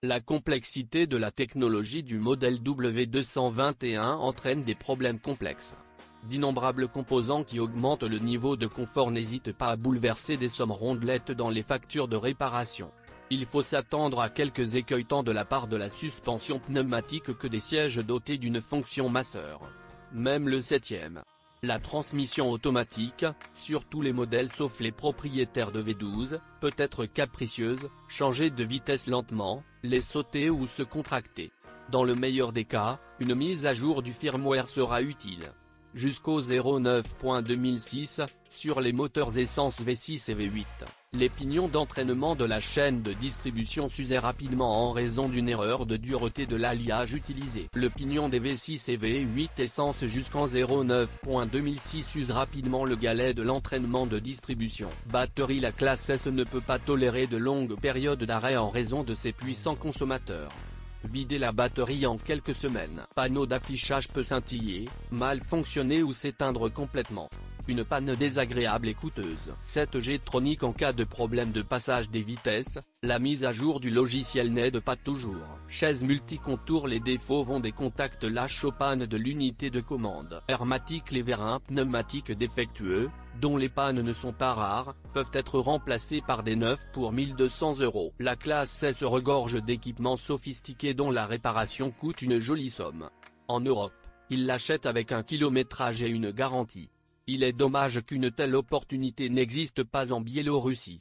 La complexité de la technologie du modèle W221 entraîne des problèmes complexes. D'innombrables composants qui augmentent le niveau de confort n'hésitent pas à bouleverser des sommes rondelettes dans les factures de réparation. Il faut s'attendre à quelques écueils tant de la part de la suspension pneumatique que des sièges dotés d'une fonction masseur. Même le 7e. La transmission automatique, sur tous les modèles sauf les propriétaires de V12, peut être capricieuse, changer de vitesse lentement, les sauter ou se contracter. Dans le meilleur des cas, une mise à jour du firmware sera utile. Jusqu'au 09.2006, sur les moteurs essence V6 et V8, les pignons d'entraînement de la chaîne de distribution s'usaient rapidement en raison d'une erreur de dureté de l'alliage utilisé. Le pignon des V6 et V8 essence jusqu'en 09.2006 use rapidement le galet de l'entraînement de distribution. Batterie. La classe S ne peut pas tolérer de longues périodes d'arrêt en raison de ses puissants consommateurs. Vider la batterie en quelques semaines. Panneau d'affichage peut scintiller, mal fonctionner ou s'éteindre complètement. Une panne désagréable et coûteuse. 7G tronique en cas de problème de passage des vitesses, la mise à jour du logiciel n'aide pas toujours. Chaise multicontour. Les défauts vont des contacts lâches aux pannes de l'unité de commande. Hermétique. Les vérins pneumatiques défectueux, dont les pannes ne sont pas rares, peuvent être remplacés par des neufs pour 1200 €. La classe S regorge d'équipements sophistiqués dont la réparation coûte une jolie somme. En Europe, ils l'achètent avec un kilométrage et une garantie. Il est dommage qu'une telle opportunité n'existe pas en Biélorussie.